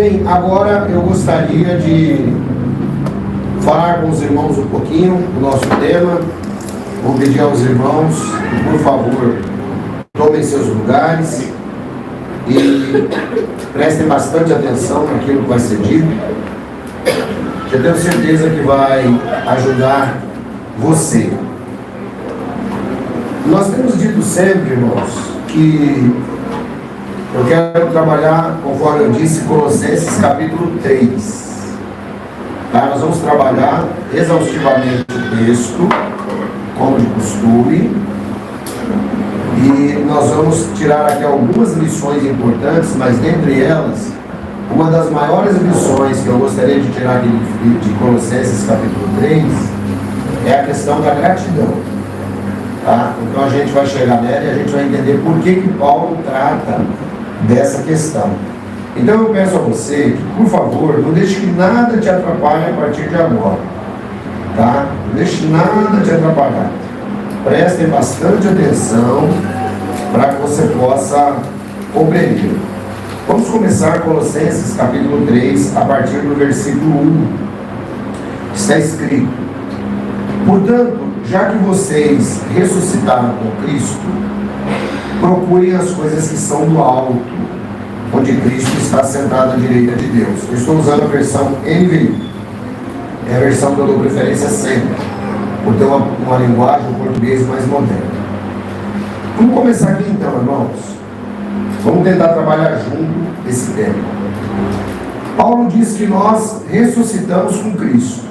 Bem, agora eu gostaria de falar com os irmãos um pouquinho do nosso tema. Vou pedir aos irmãos que, por favor, tomem seus lugares e prestem bastante atenção naquilo que vai ser dito. Eu tenho certeza que vai ajudar você. Nós temos dito sempre, irmãos, que eu quero trabalhar, conforme eu disse, Colossenses capítulo 3. Tá? Nós vamos trabalhar exaustivamente o texto, como de costume, e nós vamos tirar aqui algumas lições importantes, mas dentre elas, uma das maiores lições que eu gostaria de tirar aqui de Colossenses capítulo 3 é a questão da gratidão. Tá? Então a gente vai chegar nela e a gente vai entender por que Paulo trata dessa questão. Então eu peço a você que, por favor, não deixe que nada te atrapalhe a partir de agora. Tá? Não deixe nada te atrapalhar. Prestem bastante atenção para que você possa compreender. Vamos começar Colossenses capítulo 3, a partir do versículo 1. Está escrito: portanto, já que vocês ressuscitaram com Cristo, procurem as coisas que são do alto, onde Cristo está sentado à direita de Deus. Eu estou usando a versão NVI. É a versão que eu dou preferência sempre, por ter uma linguagem, um português mais moderno. Vamos começar aqui então, irmãos. Vamos tentar trabalhar junto esse tema. Paulo diz que nós ressuscitamos com Cristo.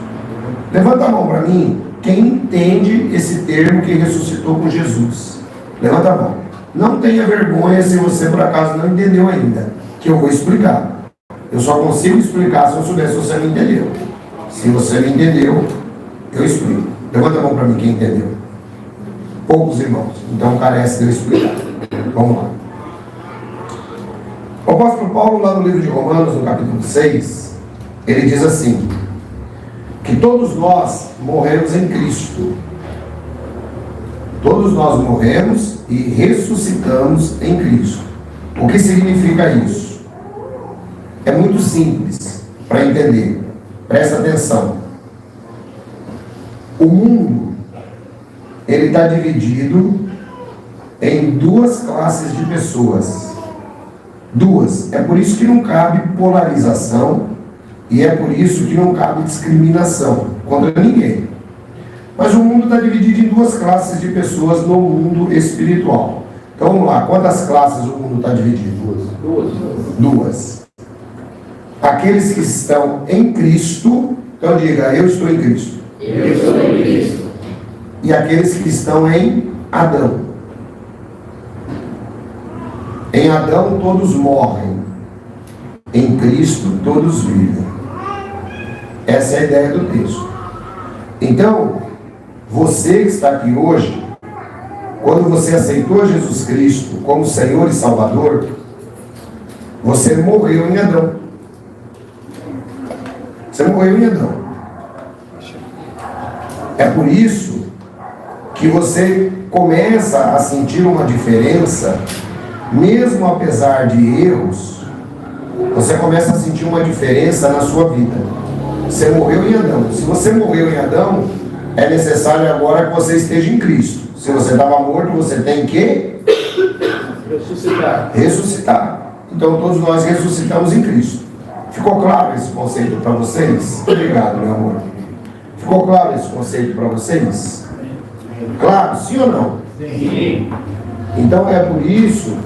Levanta a mão para mim quem entende esse termo, que ressuscitou com Jesus. Levanta a mão. Não tenha vergonha se você por acaso não entendeu ainda, que eu vou explicar. Eu só consigo explicar se eu souber se você não entendeu. Se você não entendeu, eu explico. Levanta a mão para mim quem entendeu. Poucos irmãos, então carece de eu explicar. Vamos lá. O apóstolo Paulo, lá no livro de Romanos, no capítulo 6, ele diz assim: que todos nós morremos em Cristo. Todos nós morremos e ressuscitamos em Cristo. O que significa isso? É muito simples para entender. Presta atenção. O mundo, ele está dividido em duas classes de pessoas. Duas. É por isso que não cabe polarização e é por isso que não cabe discriminação contra ninguém. Mas o mundo está dividido em duas classes de pessoas no mundo espiritual. Então vamos lá, quantas classes o mundo está dividido? Duas. Aqueles que estão em Cristo, então diga, eu estou em Cristo. Eu estou em Cristo. E aqueles que estão em Adão. Em Adão todos morrem, em Cristo todos vivem. Essa é a ideia do texto. Então, você que está aqui hoje, quando você aceitou Jesus Cristo como Senhor e Salvador, você morreu em Adão. Você morreu em Adão. É por isso que você começa a sentir uma diferença, mesmo apesar de erros, você começa a sentir uma diferença na sua vida. Você morreu em Adão. Se você morreu em Adão, é necessário agora que você esteja em Cristo. Se você estava morto, você tem que ressuscitar. Então todos nós ressuscitamos em Cristo. Ficou claro esse conceito para vocês? Obrigado, meu amor. Ficou claro esse conceito para vocês? Claro, sim ou não? Sim. Então é por isso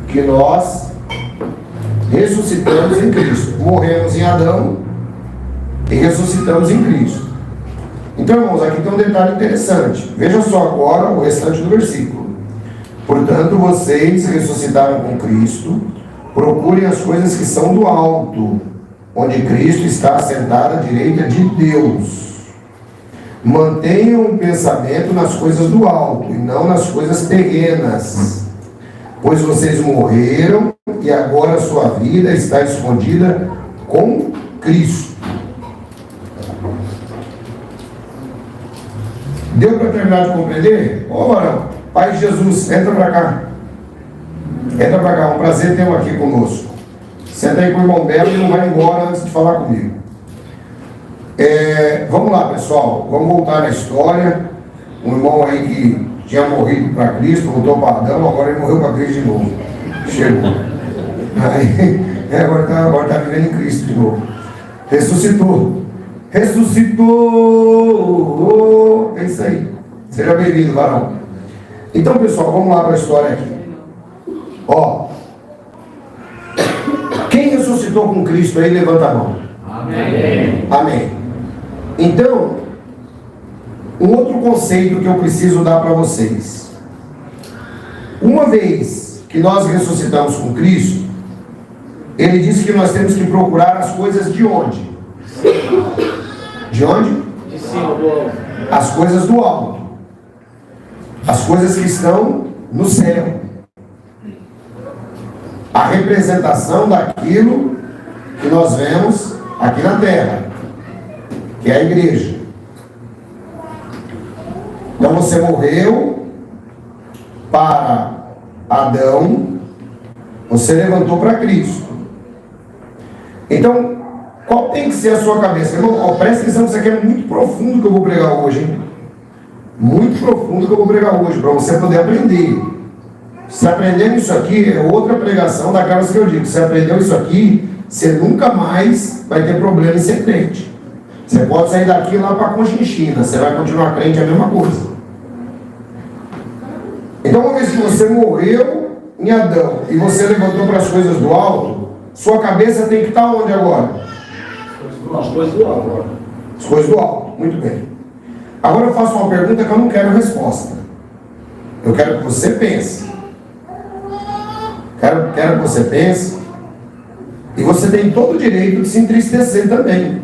que nós ressuscitamos em Cristo. Morremos em Adão e ressuscitamos em Cristo. Então, irmãos, aqui tem um detalhe interessante. Veja só agora o restante do versículo. Portanto, vocês ressuscitaram com Cristo, procurem as coisas que são do alto, onde Cristo está assentado à direita de Deus. Mantenham o pensamento nas coisas do alto e não nas coisas terrenas, pois vocês morreram e agora a sua vida está escondida com Cristo. Deu para terminar de compreender? Ô varão, Pai de Jesus, entra para cá. Entra para cá, um prazer tê-lo aqui conosco. Senta aí com o irmão Belo e não vai embora antes de falar comigo. Vamos lá, pessoal. Vamos voltar na história. Um irmão aí que tinha morrido para Cristo, voltou para Adão, agora ele morreu para Cristo de novo. Chegou. Aí, agora está vivendo em Cristo de novo. Ressuscitou. Ressuscitou. É isso aí. Seja bem-vindo, varão. Então, pessoal, vamos lá para a história aqui. Ó. Quem ressuscitou com Cristo aí, levanta a mão. Amém. Amém. Então, um outro conceito que eu preciso dar para vocês. Uma vez que nós ressuscitamos com Cristo, ele disse que nós temos que procurar as coisas de onde? De onde? De cima do alto. As coisas do alto. As coisas que estão no céu. A representação daquilo que nós vemos aqui na terra, que é a igreja. Então você morreu para Adão, você levantou para Cristo. Então, qual tem que ser a sua cabeça? Irmão, presta atenção, isso aqui é muito profundo que eu vou pregar hoje, hein? Muito profundo que eu vou pregar hoje, para você poder aprender. Se aprendendo isso aqui, é outra pregação daquelas que eu digo. Se aprendeu isso aqui, você nunca mais vai ter problema em ser crente. Você pode sair daqui lá para a Conchinchina, você vai continuar crente, é a mesma coisa. Então, uma vez que você morreu em Adão e você levantou para as coisas do alto, sua cabeça tem que estar onde agora? As coisas do alto. As coisas do alto, muito bem. Agora eu faço uma pergunta que eu não quero resposta. Eu quero que você pense. Quero que você pense. E você tem todo o direito de se entristecer também.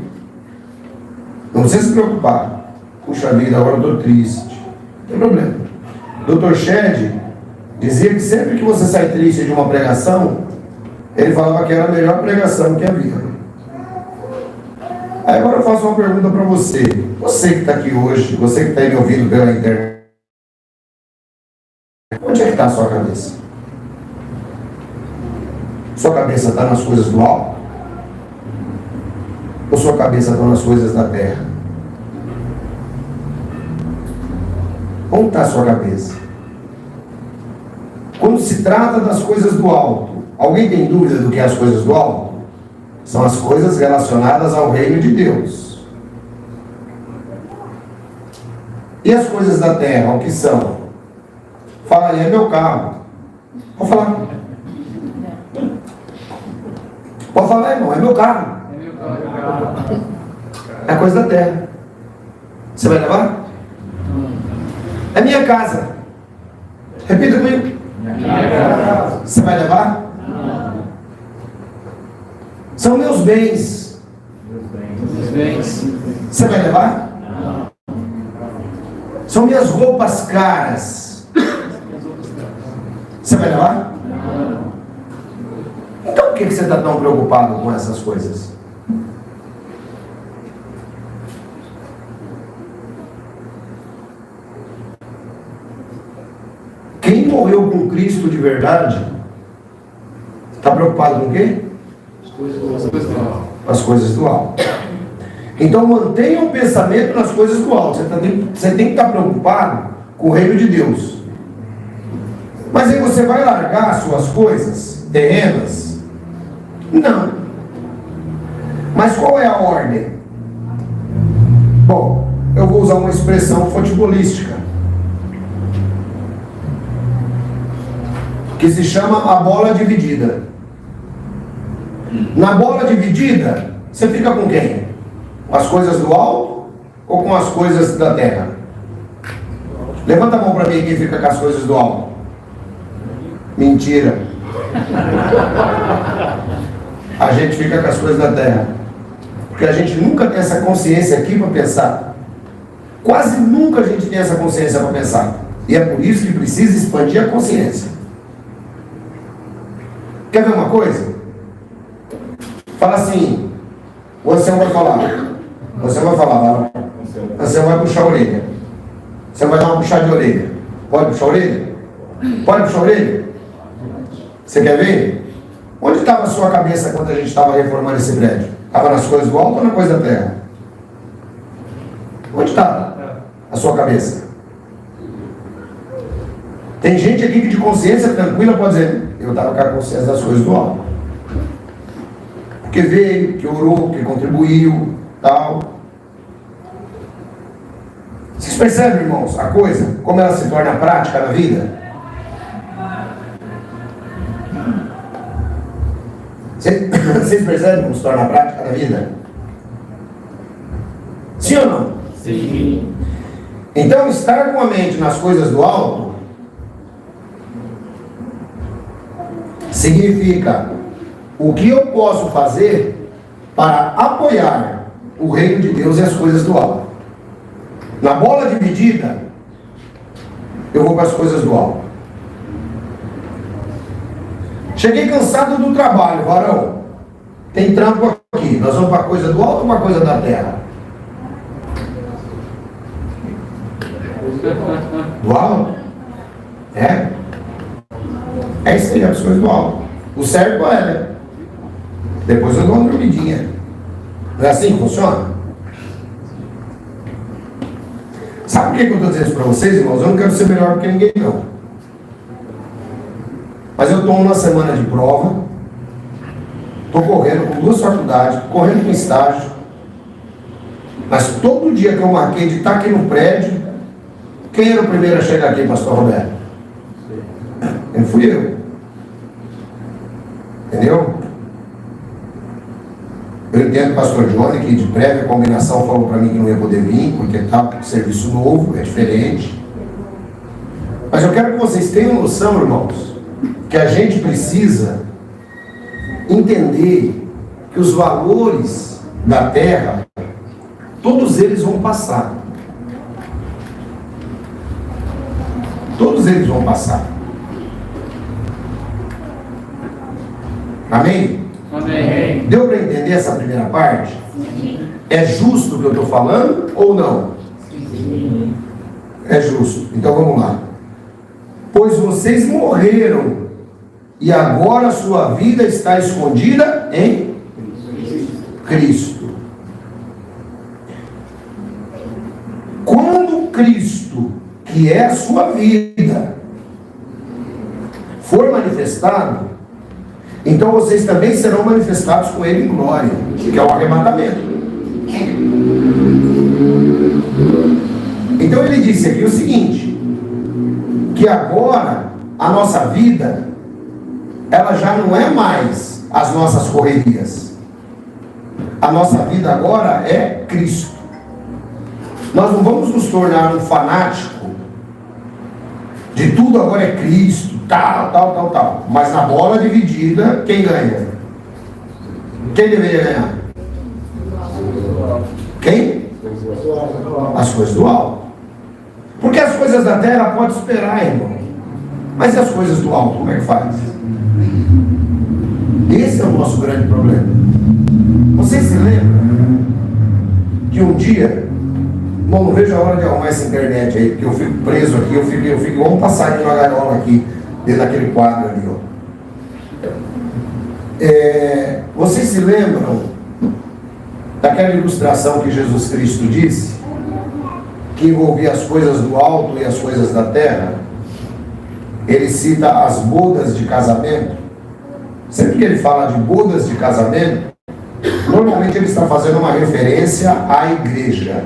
Não precisa se preocupar. Puxa vida, agora eu estou triste. Não tem problema. Dr. Shed dizia que sempre que você sai triste de uma pregação, ele falava que era a melhor pregação que havia. Aí agora eu faço uma pergunta para você. Você que está aqui hoje, você que está me ouvindo pela internet, onde é que está a sua cabeça? Sua cabeça está nas coisas do alto? Ou sua cabeça está nas coisas da terra? Onde está a sua cabeça? Quando se trata das coisas do alto, alguém tem dúvida do que é as coisas do alto? São as coisas relacionadas ao reino de Deus. E as coisas da terra, o que são? Fala aí, é meu carro. Pode falar. Pode falar, irmão, é meu carro. É coisa da terra. Você vai levar? É minha casa. Repita comigo. Você vai levar? São meus bens. Você vai levar? São minhas roupas caras. Você vai levar? Então por que você está tão preocupado com essas coisas? Quem morreu com Cristo de verdade está preocupado com o quê? As coisas do alto. Então mantenha o pensamento nas coisas do alto. Você tem que estar preocupado com o reino de Deus. Mas aí você vai largar as suas coisas terrenas? Não. Mas qual é a ordem? Bom, eu vou usar uma expressão futebolística que se chama a bola dividida. Na bola dividida, você fica com quem? Com as coisas do alto ou com as coisas da terra? Levanta a mão para mim quem fica com as coisas do alto. Mentira. A gente fica com as coisas da terra. Porque a gente nunca tem essa consciência aqui para pensar. Quase nunca a gente tem essa consciência para pensar. E é por isso que precisa expandir a consciência. Quer ver uma coisa? Fala assim, o ancião vai falar. O ancião vai falar, o ancião vai puxar a orelha. Você vai dar uma puxada de orelha. Pode puxar a orelha? Pode puxar a orelha? Você quer ver? Onde estava a sua cabeça quando a gente estava reformando esse prédio? Estava nas coisas do alto ou na coisa da terra? Onde estava a sua cabeça? Tem gente aqui que de consciência tranquila pode dizer, eu estava com a consciência das coisas do alto. Porque veio, que orou, que contribuiu, tal. Vocês percebem, irmãos, a coisa, como ela se torna prática na vida? Vocês percebem como se torna prática na vida? Sim ou não? Sim. Então, estar com a mente nas coisas do alto significa o que eu posso fazer para apoiar o reino de Deus e as coisas do alto. Na bola dividida, eu vou para as coisas do alto. Cheguei cansado do trabalho, varão. Tem trampo aqui. Nós vamos para a coisa do alto ou para a coisa da terra? Do alto? É? É isso aí, as coisas do alto. O certo é, né? Depois eu dou uma dormidinha. Não é assim que funciona? Sabe por que eu estou dizendo isso para vocês, irmãos? Eu não quero ser melhor do que ninguém, não. Mas eu estou numa semana de prova. Estou correndo com 2 faculdades, correndo com estágio. Mas todo dia que eu marquei de estar aqui no prédio, quem era o primeiro a chegar aqui, pastor Roberto? Não fui eu. Entendeu? Eu entendo o pastor Johnny, que de prévia combinação falou para mim que não ia poder vir, porque está serviço novo, é diferente. Mas eu quero que vocês tenham noção, irmãos, que a gente precisa entender que os valores da terra, todos eles vão passar. Todos eles vão passar. Amém? Amém. Deu para entender essa primeira parte? Sim. É justo o que eu estou falando ou não? Sim. É justo. Então vamos lá. Pois vocês morreram e agora a sua vida está escondida em Cristo. Quando Cristo, que é a sua vida, for manifestado, então vocês também serão manifestados com Ele em glória, que é o arrebatamento. Então ele disse aqui o seguinte, que agora a nossa vida, ela já não é mais as nossas correrias. A nossa vida agora é Cristo. Nós não vamos nos tornar um fanático de tudo agora é Cristo, tal. Mas na bola dividida, quem ganha? Quem deveria ganhar? Quem? As coisas do alto. Porque as coisas da terra podem esperar, irmão. Mas e as coisas do alto, como é que faz? Esse é o nosso grande problema. Vocês se lembram que um dia, bom, não vejo a hora de arrumar essa internet aí, porque eu fico preso aqui, eu fico igual um passarinho na gaiola aqui, dentro daquele quadro ali, ó. Vocês se lembram daquela ilustração que Jesus Cristo disse, que envolvia as coisas do alto e as coisas da terra? Ele cita as bodas de casamento. Sempre que ele fala de bodas de casamento, normalmente ele está fazendo uma referência à igreja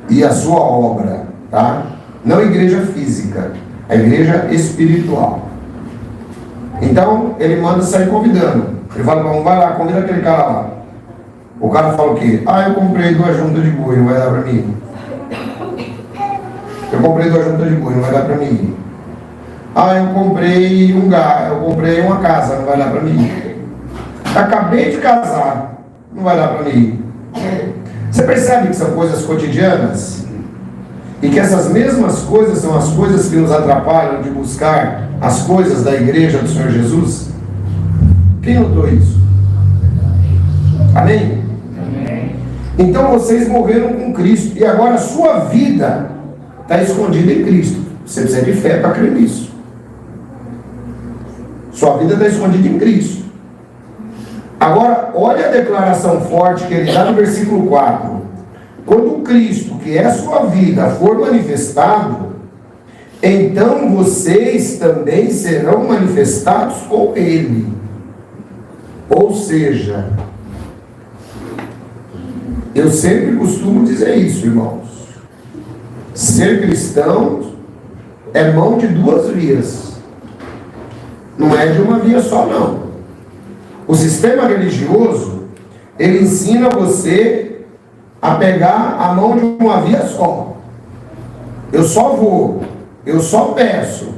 e a sua obra, tá? Não a igreja física, a igreja espiritual. Então, ele manda sair convidando. Ele fala, vamos, vai lá, convida aquele cara lá. O cara fala o quê? Eu comprei 2 juntas de boi, não vai dar para mim. Eu comprei 2 juntas de boi, não vai dar para mim. Eu comprei eu comprei uma casa, não vai dar para mim. Acabei de casar, não vai dar para mim. Você percebe que são coisas cotidianas? E que essas mesmas coisas são as coisas que nos atrapalham de buscar as coisas da igreja do Senhor Jesus? Quem notou isso? Amém? Amém. Então vocês morreram com Cristo e agora a sua vida está escondida em Cristo. Você precisa de fé para crer nisso. Sua vida está escondida em Cristo. Agora, olha a declaração forte que ele dá no versículo 4. Quando Cristo, que é a sua vida, for manifestado, então vocês também serão manifestados com Ele. Ou seja, eu sempre costumo dizer isso, irmãos. Ser cristão é mão de duas vias. Não é de uma via só, não. O sistema religioso, ele ensina você a pegar a mão de uma via só. Eu só vou, eu só peço,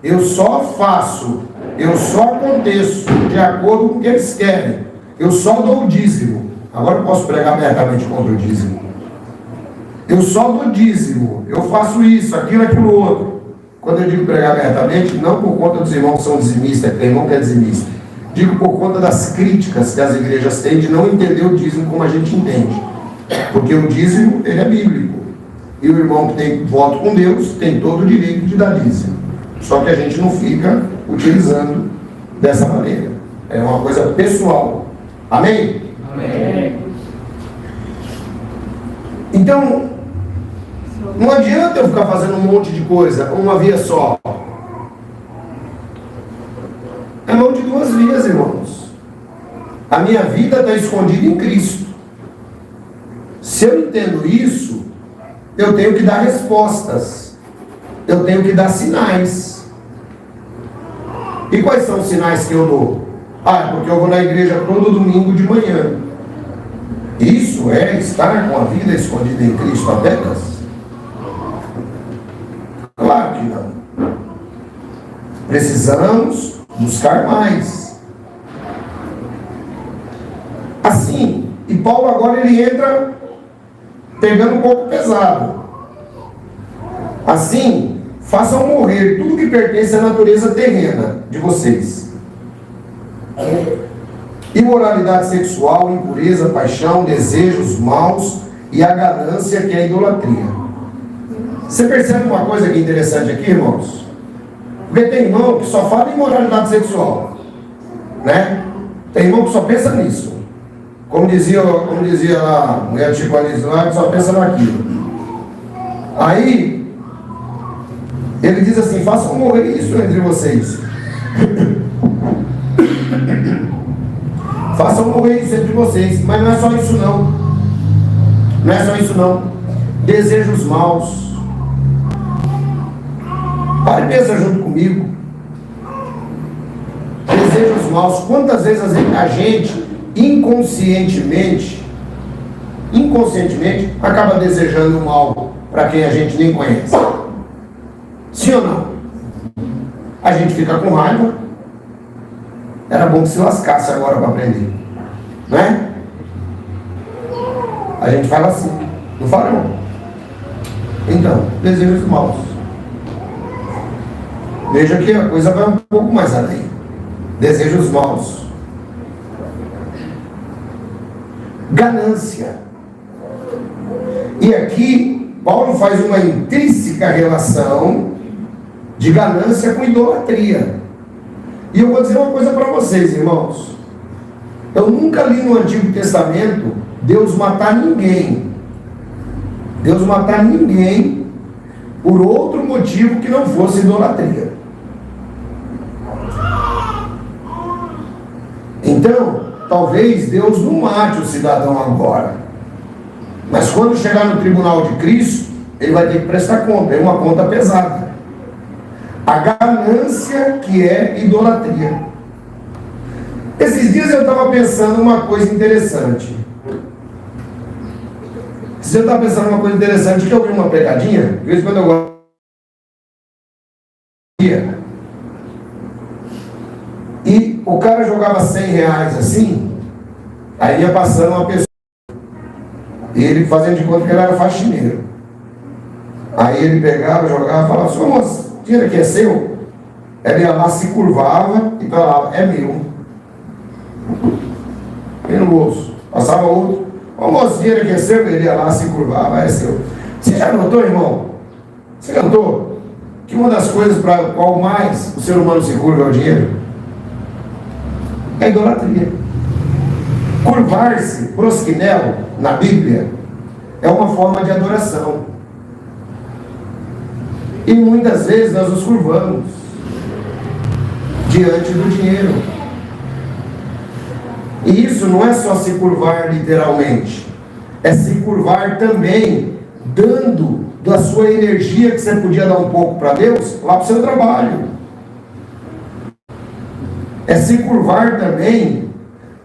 eu só faço, eu só aconteço de acordo com o que eles querem. Eu só dou o dízimo. Agora eu posso pregar abertamente contra o dízimo. Eu só dou dízimo, eu faço isso, aquilo outro. Quando eu digo pregar abertamente, não por conta dos irmãos que são dizimistas, tem irmão que é dizimista. Digo por conta das críticas que as igrejas têm de não entender o dízimo como a gente entende. Porque o dízimo, ele é bíblico. E o irmão que tem voto com Deus tem todo o direito de dar dízimo. Só que a gente não fica utilizando dessa maneira. É uma coisa pessoal. Amém? Amém. Então, não adianta eu ficar fazendo um monte de coisa, uma via só. É mão de duas vias, irmãos. A minha vida está escondida em Cristo. Se eu entendo isso, eu tenho que dar respostas. Eu tenho que dar sinais. E quais são os sinais que eu dou? É porque eu vou na igreja todo domingo de manhã. Isso é estar com a vida escondida em Cristo apenas? Claro que não. Precisamos buscar mais. Assim, e Paulo agora ele entra pegando um pouco pesado. Assim, façam morrer tudo que pertence à natureza terrena de vocês. Imoralidade sexual, impureza, paixão, desejos maus e a ganância, que é a idolatria. Você percebe uma coisa que é interessante aqui, irmãos? Porque tem irmão que só fala em imoralidade sexual, né? Tem irmão que só pensa nisso. Como dizia lá a mulher Chico Anísio lá, que só pensa naquilo. Aí ele diz assim: façam morrer isso entre vocês. Façam morrer isso entre vocês. Mas não é só isso não. Não é só isso não. Desejos maus. Pare e pensa junto comigo. Desejos maus. Quantas vezes a gente inconscientemente acaba desejando o mal para quem a gente nem conhece? Sim ou não? A gente fica com raiva. Era bom que se lascasse agora para aprender, não é? A gente fala assim, não fala não. Então, desejos maus. Veja que a coisa vai um pouco mais além. Desejos maus. Ganância. E aqui Paulo faz uma intrínseca relação de ganância com idolatria. E eu vou dizer uma coisa para vocês, irmãos. Eu nunca li no Antigo Testamento Deus matar ninguém. Deus matar ninguém por outro motivo que não fosse idolatria. Então, talvez Deus não mate o cidadão agora. Mas quando chegar no tribunal de Cristo, ele vai ter que prestar conta. É uma conta pesada. A ganância, que é idolatria. Esses dias eu estava pensando uma coisa interessante. Que eu vi uma pegadinha, de vez em quando eu gosto. E o cara jogava R$100 assim, aí ia passando uma pessoa, e ele fazendo de conta que ele era faxineiro. Aí ele pegava, jogava e falava: sua moça, dinheiro aqui é seu? Ela ia lá, se curvava e falava: é meu. Vem no bolso. Passava outro: ô moço, dinheiro aqui é seu? Ele ia lá, se curvava: é seu. Você já notou, irmão? Você notou que uma das coisas para qual mais o ser humano se curva é o dinheiro? É idolatria. Curvar-se, prosquinel, na Bíblia, é uma forma de adoração. E muitas vezes nós nos curvamos diante do dinheiro. E isso não é só se curvar literalmente, é se curvar também dando da sua energia que você podia dar um pouco para Deus, lá para o seu trabalho. É se curvar também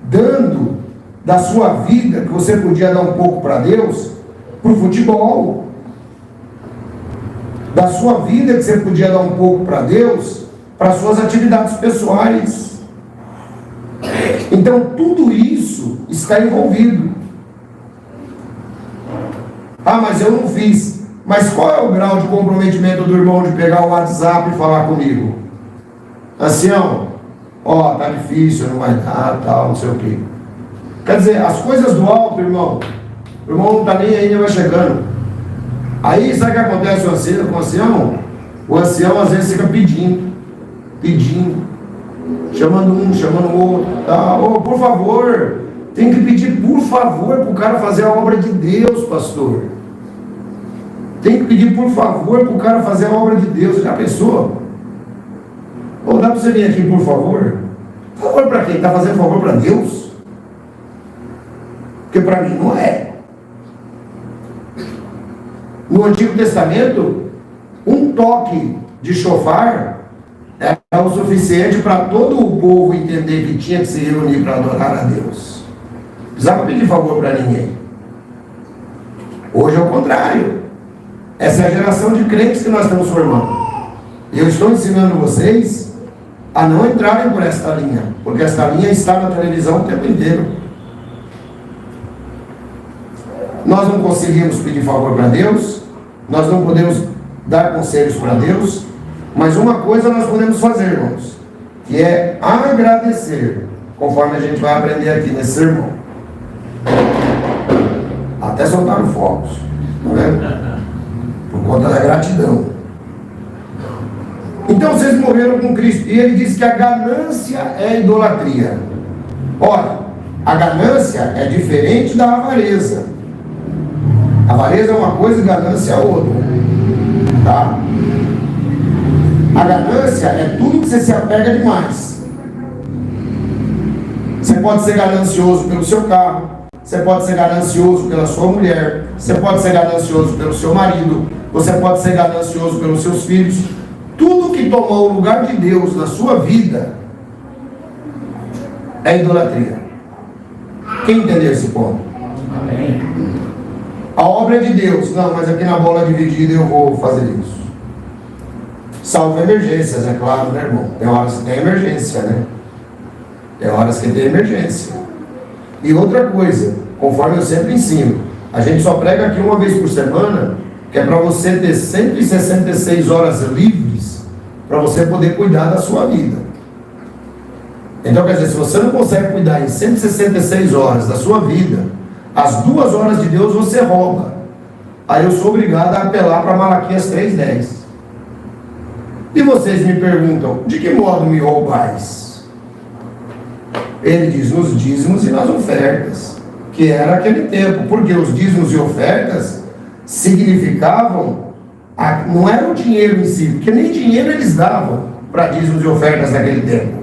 dando da sua vida que você podia dar um pouco para Deus, para o futebol. Da sua vida que você podia dar um pouco para Deus, para suas atividades pessoais. Então tudo isso está envolvido. Ah, mas eu não fiz. Mas qual é o grau de comprometimento do irmão de pegar o WhatsApp e falar comigo? Ancião, ó, tá difícil, não vai dar, tal, não sei o quê. Quer dizer, as coisas do alto, irmão, o irmão não está nem aí, nem vai chegando. Aí, sabe o que acontece com o ancião? O ancião às vezes fica pedindo, chamando um, chamando o outro, tá? Oh, por favor, tem que pedir por favor para o cara fazer a obra de Deus, pastor. Tem que pedir por favor para o cara fazer a obra de Deus. Já pensou? Ou dá para você vir aqui, por favor? Favor para quem? Está fazendo favor para Deus? Porque para mim não é. No Antigo Testamento, um toque de chofar era o suficiente para todo o povo entender que tinha que se reunir para adorar a Deus. Não precisava pedir favor para ninguém. Hoje é o contrário. Essa é a geração de crentes que nós estamos formando. E eu estou ensinando vocês a não entrarem por esta linha, porque esta linha está na televisão o tempo inteiro. Nós não conseguimos pedir favor para Deus, nós não podemos dar conselhos para Deus, mas uma coisa nós podemos fazer, irmãos, que é agradecer, conforme a gente vai aprender aqui nesse sermão. Até soltar os fogos, não é? Por conta da gratidão. Então vocês morreram com Cristo. E ele diz que a ganância é idolatria. Ora, a ganância é diferente da avareza. A avareza é uma coisa e ganância é outra. Tá? A ganância é tudo que você se apega demais. Você pode ser ganancioso pelo seu carro, você pode ser ganancioso pela sua mulher, você pode ser ganancioso pelo seu marido, você pode ser ganancioso pelos seus filhos. Tudo que tomou o lugar de Deus na sua vida é idolatria. Quem entendeu esse ponto? Amém. A obra é de Deus. Não, mas aqui na bola dividida eu vou fazer isso. Salvo emergências, é claro, né, irmão? Tem horas que tem emergência, né? Tem horas que tem emergência. E outra coisa, conforme eu sempre ensino, a gente só prega aqui uma vez por semana, que é para você ter 166 horas livres, para você poder cuidar da sua vida. Então, quer dizer, se você não consegue cuidar em 166 horas da sua vida, as 2 horas de Deus você rouba. Aí eu sou obrigado a apelar para Malaquias 3:10. E vocês me perguntam, de que modo me roubais? Ele diz, nos dízimos e nas ofertas, que era aquele tempo, porque os dízimos e ofertas significavam, não era o dinheiro em si, porque nem dinheiro eles davam para dízimos e ofertas naquele tempo.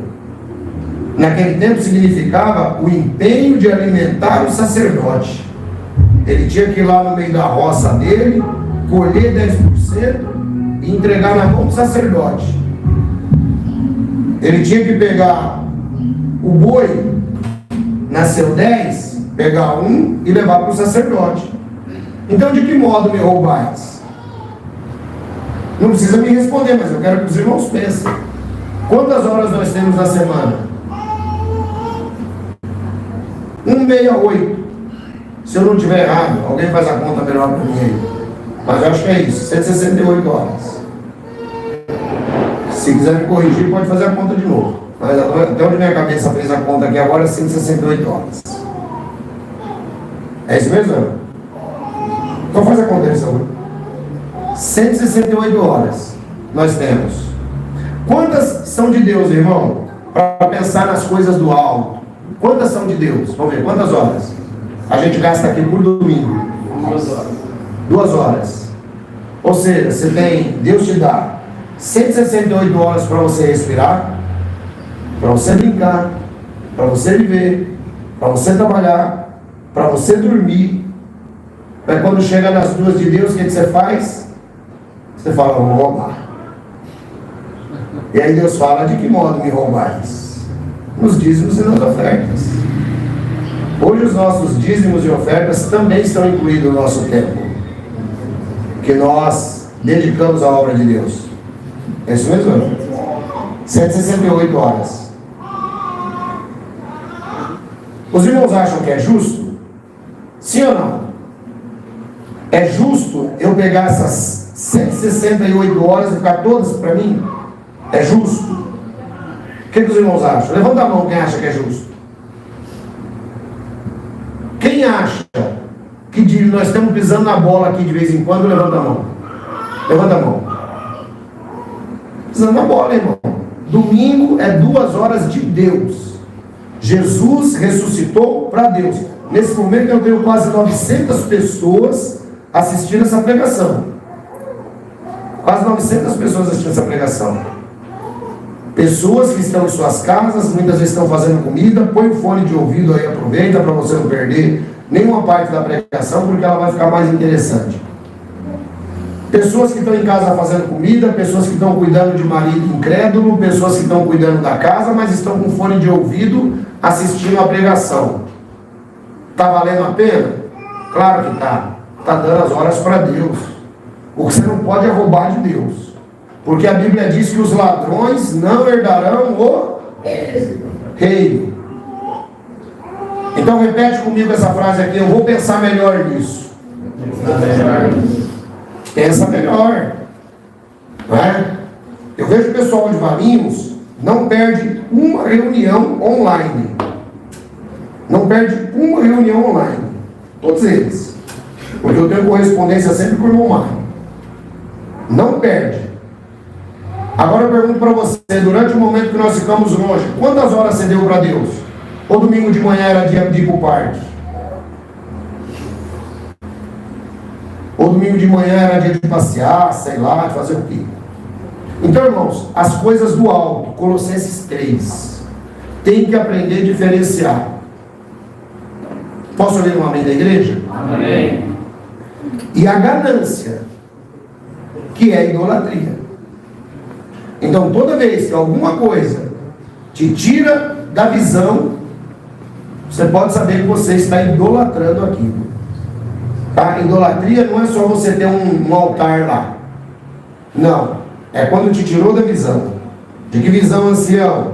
Naquele tempo significava o empenho de alimentar o sacerdote. Ele tinha que ir lá no meio da roça dele, colher 10% e entregar na mão do sacerdote. Ele tinha que pegar o boi, nasceu 10, pegar um e levar para o sacerdote. Então, de que modo me roubais? Não precisa me responder, mas eu quero que os irmãos pensem. Quantas horas nós temos na semana? 168. Se eu não estiver errado, alguém faz a conta melhor para mim aí. Mas eu acho que é isso, 168 horas. Se quiser me corrigir, pode fazer a conta de novo. Mas até onde minha cabeça fez a conta aqui agora é 168 horas. É isso mesmo? Então faz a conta aí, Saúl. 168 horas nós temos. Quantas são de Deus, irmão? para pensar nas coisas do alto. Quantas são de Deus? Vamos ver, quantas horas? A gente gasta aqui por domingo. 2 horas. 2 horas. Ou seja, você tem, Deus te dá 168 horas para você respirar, para você brincar, para você viver, para você trabalhar, para você dormir. Mas quando chega nas 2 de Deus, o que você faz? Você fala, vou roubar. E aí Deus fala, de que modo me roubais? Nos dízimos e nas ofertas. Hoje os nossos dízimos e ofertas também estão incluídos no nosso tempo, que nós dedicamos à obra de Deus. É isso mesmo? 168 horas. Os irmãos acham que é justo? Sim ou não? É justo eu pegar essas 168 horas e ficar todas para mim? É justo? O que os irmãos acham? Levanta a mão quem acha que é justo. Quem acha que nós estamos pisando na bola aqui de vez em quando, levanta a mão. Levanta a mão. Pisando na bola, irmão. Domingo é 2 horas de Deus. Jesus ressuscitou para Deus. Nesse momento eu tenho quase 900 pessoas assistindo essa pregação. Quase 900 pessoas assistindo essa pregação. Pessoas que estão em suas casas, muitas vezes estão fazendo comida, põe o fone de ouvido aí, aproveita para você não perder nenhuma parte da pregação, porque ela vai ficar mais interessante. Pessoas que estão em casa fazendo comida, pessoas que estão cuidando de marido incrédulo, pessoas que estão cuidando da casa, mas estão com fone de ouvido assistindo a pregação. Está valendo a pena? Claro que está. Está dando as horas para Deus. O que você não pode é roubar de Deus. Porque a Bíblia diz que os ladrões não herdarão o reino. Então repete comigo essa frase aqui, eu vou pensar melhor nisso. Pensa melhor. Não é? Eu vejo o pessoal de Valinhos não perde uma reunião online. Não perde uma reunião online. Todos eles. Porque eu tenho correspondência sempre com o irmão Mário. Não perde. Agora eu pergunto para você, durante o momento que nós ficamos longe, quantas horas você deu para Deus? Ou domingo de manhã era dia de ir para o parque? Ou domingo de manhã era dia de passear, sei lá, de fazer o quê? Então, irmãos, as coisas do alto, Colossenses 3, tem que aprender a diferenciar. Posso ler um amém da igreja? Amém. E a ganância, que é a idolatria. Então, toda vez que alguma coisa te tira da visão, você pode saber que você está idolatrando aquilo. Tá? Idolatria não é só você ter um altar lá. Não. É quando te tirou da visão. De que visão, ancião?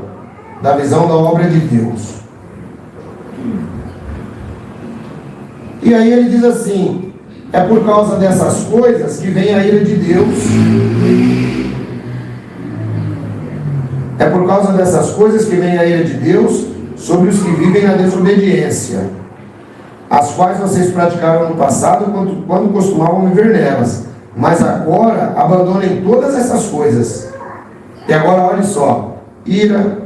Da visão da obra de Deus. E aí ele diz assim, é por causa dessas coisas que vem a ira de Deus. É por causa dessas coisas que vem a ira de Deus sobre os que vivem na desobediência, as quais vocês praticaram no passado quando costumavam viver nelas. Mas agora abandonem todas essas coisas. E agora olhe só: ira,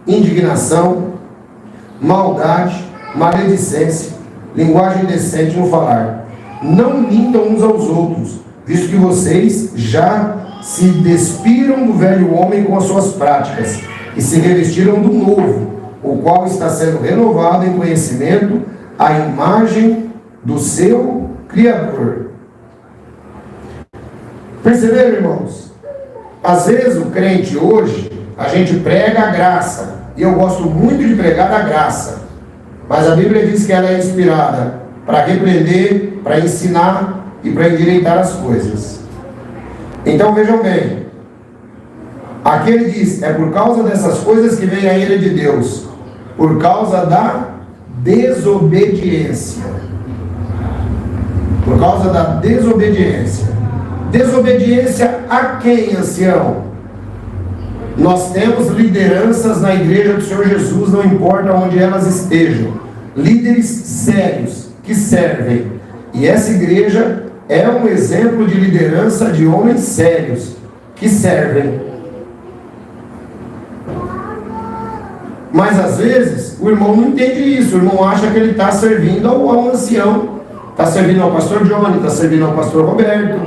indignação, maldade, maledicência, linguagem indecente no falar. Não mintam uns aos outros, visto que vocês já se despiram do velho homem com as suas práticas e se revestiram do novo, o qual está sendo renovado em conhecimento à imagem do seu Criador. Perceberam, irmãos? Às vezes o crente hoje, a gente prega a graça, e eu gosto muito de pregar a graça, mas a Bíblia diz que ela é inspirada para repreender, para ensinar e para endireitar as coisas. Então vejam bem, aqui ele diz, é por causa dessas coisas que vem a ira de Deus, por causa da desobediência. Por causa da desobediência. Desobediência a quem, ancião? Nós temos lideranças na igreja do Senhor Jesus, não importa onde elas estejam. Líderes sérios, que servem. E essa igreja é um exemplo de liderança de homens sérios, que servem. Mas às vezes o irmão não entende isso, o irmão acha que ele está servindo ao ancião, está servindo ao pastor Johnny, está servindo ao pastor Roberto,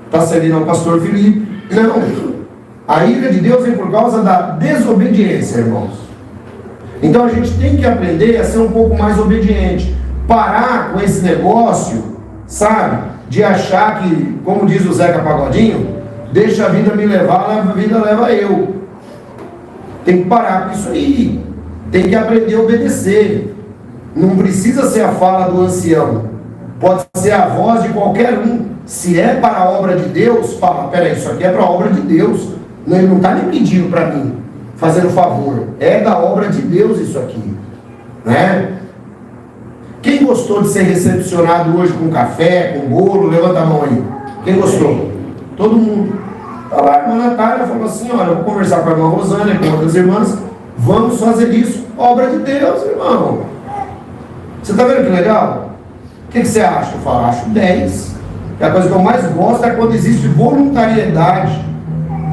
está servindo ao pastor Felipe. Não. A ira de Deus vem por causa da desobediência, irmãos. Então a gente tem que aprender a ser um pouco mais obediente. Parar com esse negócio, sabe? De achar que, como diz o Zeca Pagodinho, deixa a vida me levar, a vida leva eu. Tem que parar com isso aí. Tem que aprender a obedecer. Não precisa ser a fala do ancião. Pode ser a voz de qualquer um. Se é para a obra de Deus, fala, peraí, isso aqui é para a obra de Deus. Ele não está nem pedindo para mim, fazendo favor. É da obra de Deus isso aqui. Né? Quem gostou de ser recepcionado hoje com café, com bolo, levanta a mão aí. Quem gostou? Todo mundo. Tá lá, a irmã Natália falou assim, olha, eu vou conversar com a irmã Rosana e com outras irmãs, vamos fazer isso, obra de Deus, irmão. Você está vendo que legal? O que você acha? Eu falo, acho 10. E a coisa que eu mais gosto é quando existe voluntariedade,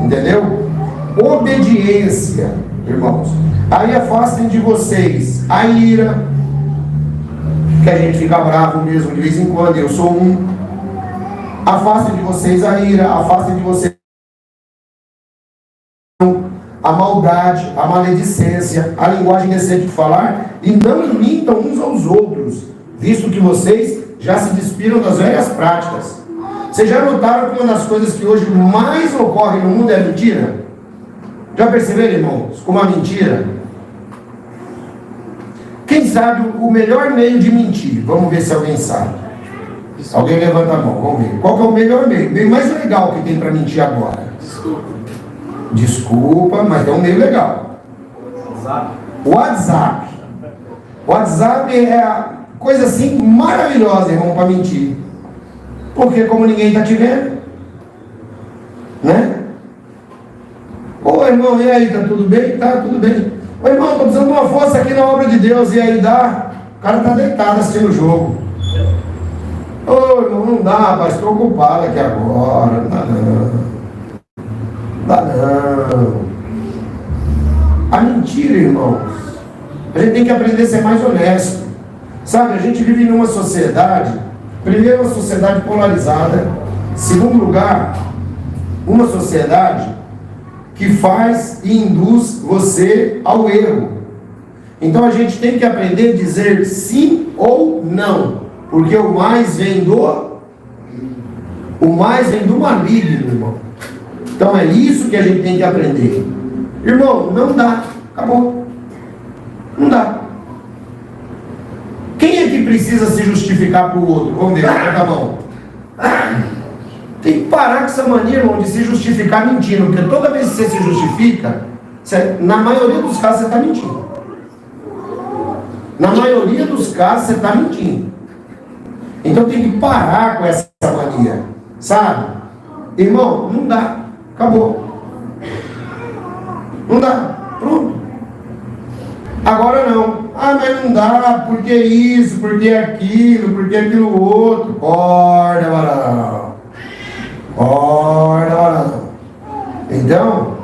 entendeu? Obediência, irmãos. Aí afastem de vocês a ira, que a gente fica bravo mesmo de vez em quando, eu sou um. Afastem de vocês a ira, afastem de vocês a maldade, a maledicência, a linguagem decente de falar, e não imitam uns aos outros, visto que vocês já se despiram das velhas práticas. Vocês já notaram que uma das coisas que hoje mais ocorre no mundo é a mentira? Já perceberam, irmãos, como a mentira? Quem sabe o melhor meio de mentir? Vamos ver se alguém sabe. Alguém levanta a mão, vamos ver. Qual que é o melhor meio? O meio mais legal que tem para mentir agora? Desculpa, mas é um meio legal. WhatsApp. WhatsApp é a coisa assim maravilhosa, irmão, para mentir. Porque como ninguém está te vendo, né? Ô irmão, e aí, tá tudo bem? Tá tudo bem. Ô irmão, estou precisando de uma força aqui na obra de Deus. E aí dá? O cara está deitado assistindo o jogo. Ô irmão, não dá, rapaz, estou ocupado aqui agora. Não dá não. Não dá não. A mentira, irmãos, a gente tem que aprender a ser mais honesto. Sabe, a gente vive numa sociedade, primeiro, uma sociedade polarizada. Segundo lugar, uma sociedade que faz e induz você ao erro. Então a gente tem que aprender a dizer sim ou não, porque o mais vem do maligno, irmão. Então é isso que a gente tem que aprender. Irmão, não dá, acabou. Não dá. Quem é que precisa se justificar para o outro? Vamos ver, levanta a mão. Tem que parar com essa mania, irmão, de se justificar mentindo, porque toda vez que você se justifica, na maioria dos casos você está mentindo. Na maioria dos casos você está mentindo. Então tem que parar com essa mania, sabe? Irmão, não dá, acabou. Não dá, pronto. Agora não. Ah, mas não dá, porque isso, porque aquilo outro. Corda, varão. Corda, varão. Então,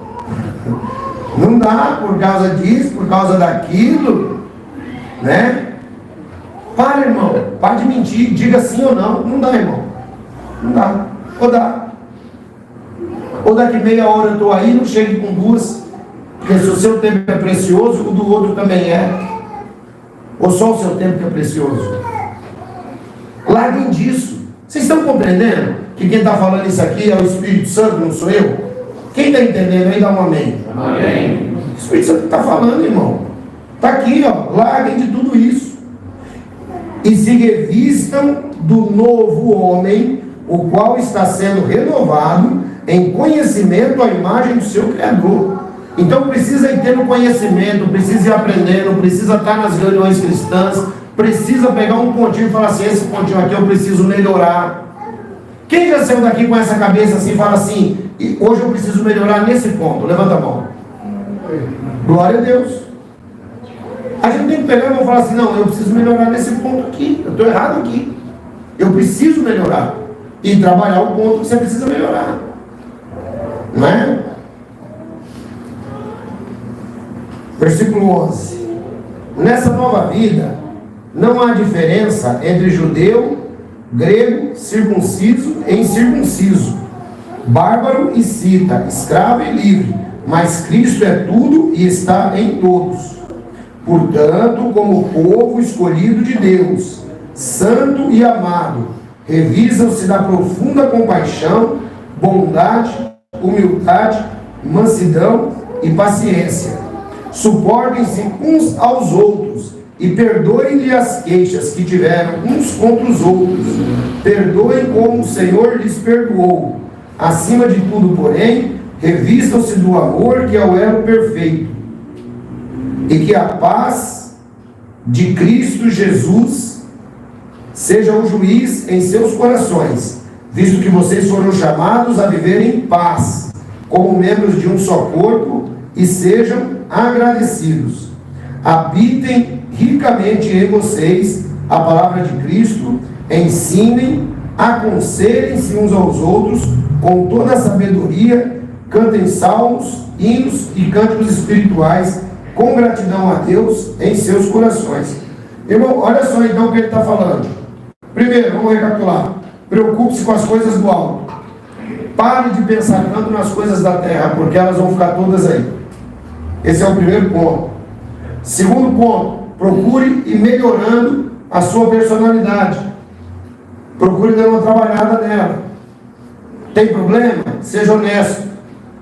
não dá por causa disso, por causa daquilo, né? Para, irmão, para de mentir, diga sim ou não. Não dá, irmão. Não dá. Ou dá. Ou daqui meia hora eu estou aí, não chegue com duas. Porque se o seu tempo é precioso, o do outro também é. Ou só o seu tempo que é precioso? Larguem disso. Vocês estão compreendendo que quem está falando isso aqui é o Espírito Santo, não sou eu? Quem está entendendo aí, dá um amém. Amém. O Espírito Santo está falando, irmão. Está aqui, ó. Larguem de tudo isso. E se revistam do novo homem, o qual está sendo renovado em conhecimento à imagem do seu Criador. Então precisa ir tendo conhecimento, precisa ir aprendendo, precisa estar nas reuniões cristãs, precisa pegar um pontinho e falar assim, esse pontinho aqui eu preciso melhorar. Quem já saiu daqui com essa cabeça assim, fala assim, hoje eu preciso melhorar nesse ponto? Levanta a mão. Glória a Deus. A gente tem que pegar e falar assim, não, eu preciso melhorar nesse ponto aqui, eu estou errado aqui. Eu preciso melhorar. E trabalhar o ponto que você precisa melhorar. Não é? Versículo 11. Nessa nova vida, não há diferença entre judeu, grego, circunciso e incircunciso, bárbaro e cita, escravo e livre, mas Cristo é tudo e está em todos. Portanto, como povo escolhido de Deus, santo e amado, revisam-se da profunda compaixão, bondade, humildade, mansidão e paciência. Suportem-se uns aos outros e perdoem-lhe as queixas que tiveram uns contra os outros. Perdoem como o Senhor lhes perdoou. Acima de tudo, porém, revistam-se do amor, que é o elo perfeito. E que a paz de Cristo Jesus seja o juiz em seus corações, visto que vocês foram chamados a viver em paz, como membros de um só corpo, e sejam agradecidos. Habitem ricamente em vocês a palavra de Cristo, ensinem, aconselhem-se uns aos outros com toda a sabedoria, cantem salmos, hinos e cânticos espirituais com gratidão a Deus em seus corações. Irmão, olha só então o que ele está falando. Primeiro, vamos recapitular. Preocupe-se com as coisas do alto. Pare de pensar tanto nas coisas da terra, porque elas vão ficar todas aí. Esse é o primeiro ponto. Segundo ponto, procure ir melhorando a sua personalidade. Procure dar uma trabalhada nela. Tem problema? Seja honesto.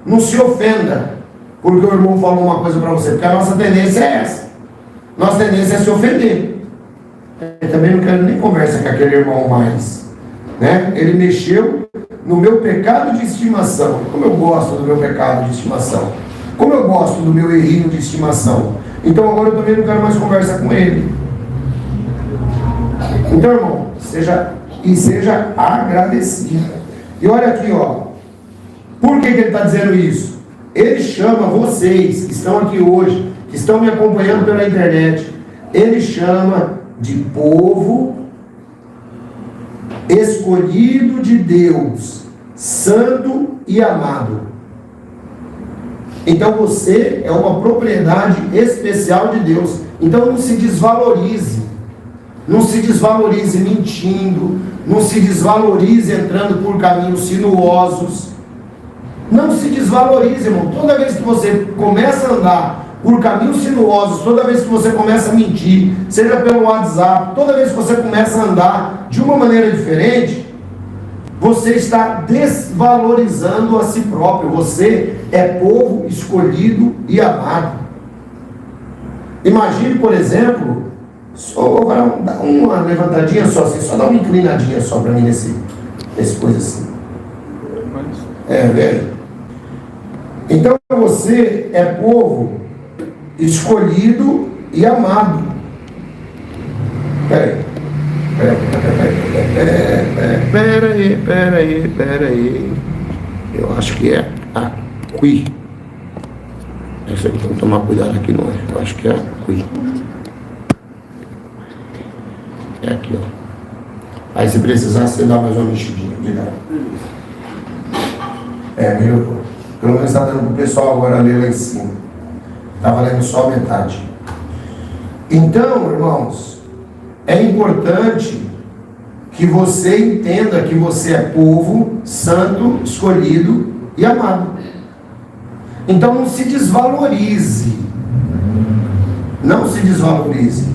Não se ofenda porque o irmão falou uma coisa para você, porque a nossa tendência é essa. Nossa tendência é se ofender. Eu também não quero nem conversa com aquele irmão mais, né? Ele mexeu no meu pecado de estimação. Como eu gosto do meu pecado de estimação. Como eu gosto do meu errinho de estimação. Então agora eu também não quero mais conversa com ele. Então, irmão, seja agradecido. E olha aqui, ó. Por que ele está dizendo isso? Ele chama vocês que estão aqui hoje, que estão me acompanhando pela internet, ele chama de povo escolhido de Deus, santo e amado. Então você é uma propriedade especial de Deus. Então não se desvalorize. Não se desvalorize mentindo. Não se desvalorize entrando por caminhos sinuosos. Não se desvalorize, irmão. Toda vez que você começa a andar por caminhos sinuosos, toda vez que você começa a mentir, seja pelo WhatsApp, toda vez que você começa a andar de uma maneira diferente, você está desvalorizando a si próprio. Você é povo escolhido e amado. Imagine, por exemplo, só dar uma levantadinha só, assim, só dar uma inclinadinha só para mim nesse coisa assim. Velho. Então você é povo escolhido e amado. Peraí. Eu acho que é aqui. Essa aqui tem que tomar cuidado aqui, não é? Eu acho que é aqui. É aqui, ó. Aí se precisar, você dá mais uma mexidinha. Melhorou. Pelo menos está dando para o pessoal agora ler lá em cima. Estava lendo só a metade. Então, irmãos, é importante que você entenda que você é povo santo, escolhido e amado. Então não se desvalorize. Não se desvalorize.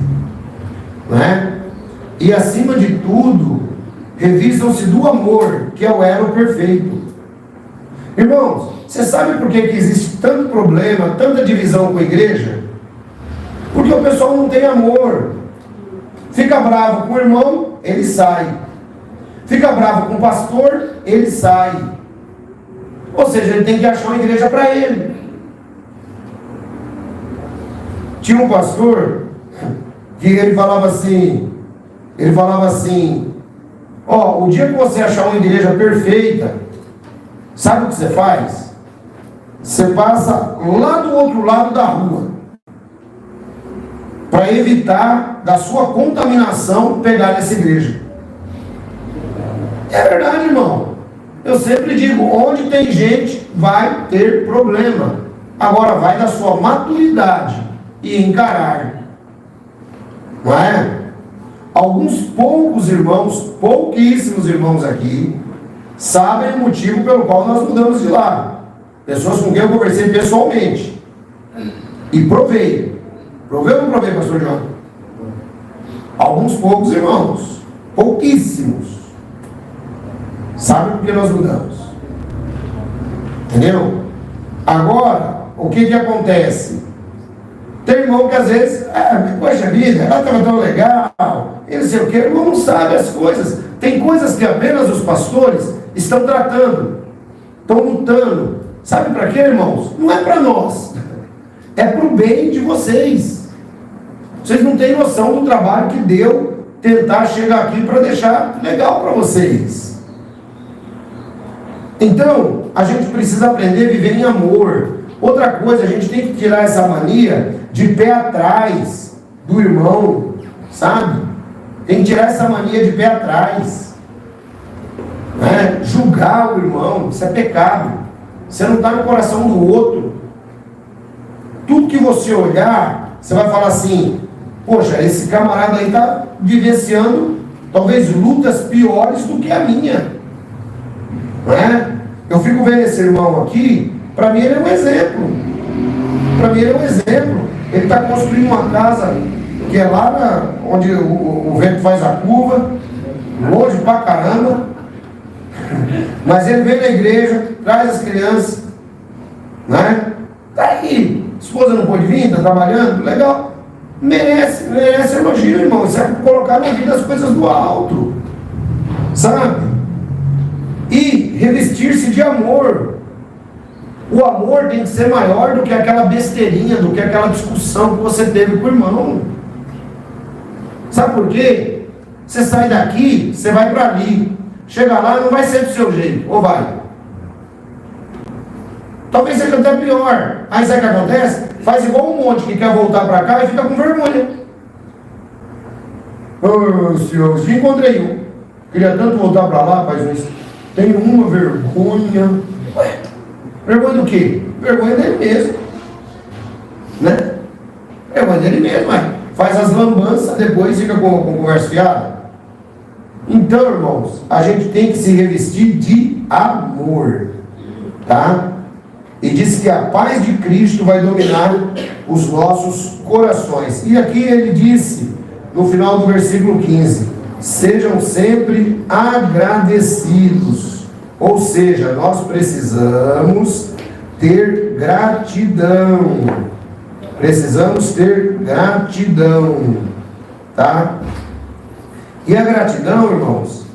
Não é? E acima de tudo, revistam-se do amor, que é o elo perfeito. Irmãos, você sabe por que existe tanto problema, tanta divisão com a igreja? Porque o pessoal não tem amor. Fica bravo com o irmão, ele sai. Fica bravo com o pastor, ele sai. Ou seja, ele tem que achar uma igreja para ele. Tinha um pastor que ele falava assim, ó, o dia que você achar uma igreja perfeita, sabe o que você faz? Você passa lá do outro lado da rua, para evitar da sua contaminação pegar nessa igreja. É verdade, irmão. Eu sempre digo, onde tem gente vai ter problema. Agora vai da sua maturidade e encarar. Não é? Alguns poucos irmãos, pouquíssimos irmãos aqui, sabem o motivo pelo qual nós mudamos de lá. Pessoas com quem eu conversei pessoalmente. E provei. Provei ou não provei, pastor João? Alguns poucos irmãos, pouquíssimos, sabem por que nós mudamos. Entendeu? Agora, o que acontece? Tem irmão que às vezes, poxa vida, ela estava tão legal, e não sei o que, o irmão não sabe as coisas. Tem coisas que apenas os pastores estão tratando, estão lutando. Sabe para quê, irmãos? Não é para nós, é para o bem de vocês. Vocês não têm noção do trabalho que deu tentar chegar aqui para deixar legal para vocês. Então, a gente precisa aprender a viver em amor. Outra coisa, a gente tem que tirar essa mania de pé atrás do irmão, sabe? Tem que tirar essa mania de pé atrás. Né? Julgar o irmão, isso é pecado. Você não está no coração do outro. Tudo que você olhar, você vai falar assim: poxa, esse camarada aí está vivenciando talvez lutas piores do que a minha. Não é? Eu fico vendo esse irmão aqui, para mim ele é um exemplo. Para mim ele é um exemplo. Ele está construindo uma casa que é lá onde o vento faz a curva, longe pra caramba. Mas ele vem na igreja, traz as crianças, né? Tá aí, a esposa não pode vir, está trabalhando, legal. Merece elogio, irmão. Isso é colocar na vida as coisas do alto, sabe? E revestir-se de amor. O amor tem que ser maior do que aquela besteirinha, do que aquela discussão que você teve com o irmão. Sabe por quê? Você sai daqui, você vai para ali. Chega lá, não vai ser do seu jeito, ou vai? Talvez seja até pior. Aí sabe o que acontece? Faz igual um monte que quer voltar para cá e fica com vergonha. Ô senhor, te encontrei um. Queria tanto voltar para lá, mas tenho uma vergonha. Ué, vergonha do quê? Vergonha dele mesmo. Né? Vergonha dele mesmo, faz as lambanças, depois fica com conversa fiada. Então, irmãos, a gente tem que se revestir de amor, tá? E diz que a paz de Cristo vai dominar os nossos corações. E aqui ele disse, no final do versículo 15, sejam sempre agradecidos. Ou seja, nós precisamos ter gratidão. Precisamos ter gratidão, tá? E a gratidão, irmãos,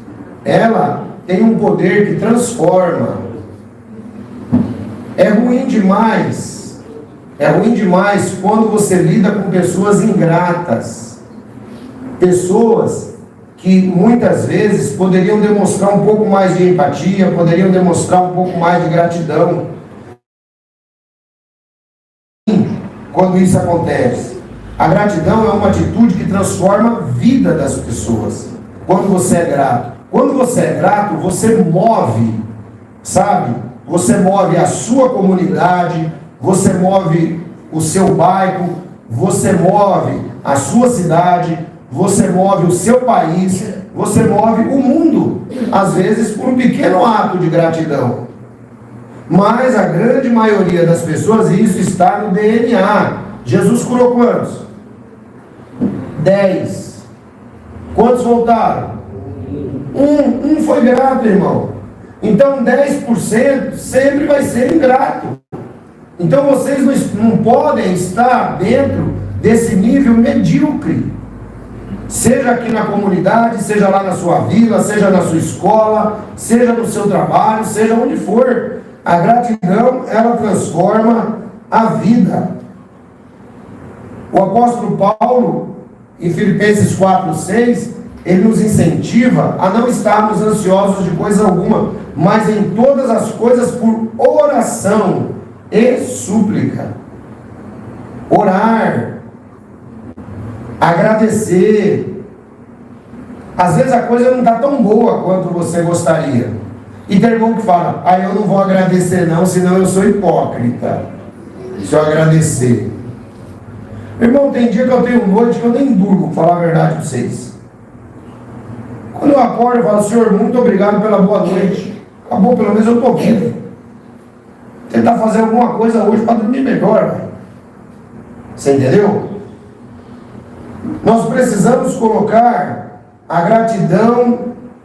ela tem um poder que transforma. É ruim demais quando você lida com pessoas ingratas. Pessoas que muitas vezes poderiam demonstrar um pouco mais de empatia, poderiam demonstrar um pouco mais de gratidão. Quando isso acontece, a gratidão é uma atitude que transforma a vida das pessoas. Quando você é grato. Quando você é grato, você move, sabe? Você move a sua comunidade, você move o seu bairro, você move a sua cidade, você move o seu país, você move o mundo, às vezes por um pequeno ato de gratidão. Mas a grande maioria das pessoas, e isso está no DNA. Jesus curou quantos? 10. Quantos voltaram? Um foi grato, irmão. Então 10% sempre vai ser ingrato. Então vocês não podem estar dentro desse nível medíocre. Seja aqui na comunidade, seja lá na sua vila, seja na sua escola, seja no seu trabalho, seja onde for. A gratidão, ela transforma a vida. O apóstolo Paulo, em Filipenses 4:6, ele nos incentiva a não estarmos ansiosos de coisa alguma, mas em todas as coisas por oração e súplica. Orar, agradecer. Às vezes a coisa não está tão boa quanto você gostaria. E tem irmão que fala, eu não vou agradecer não, senão eu sou hipócrita se eu agradecer. Irmão, tem dia que eu tenho noite que eu nem durmo, pra falar a verdade pra vocês. Quando eu acordo, eu falo, Senhor, muito obrigado pela boa noite. Acabou, pelo menos eu estou vivo. Tentar fazer alguma coisa hoje para dormir melhor, velho. Você entendeu? Nós precisamos colocar a gratidão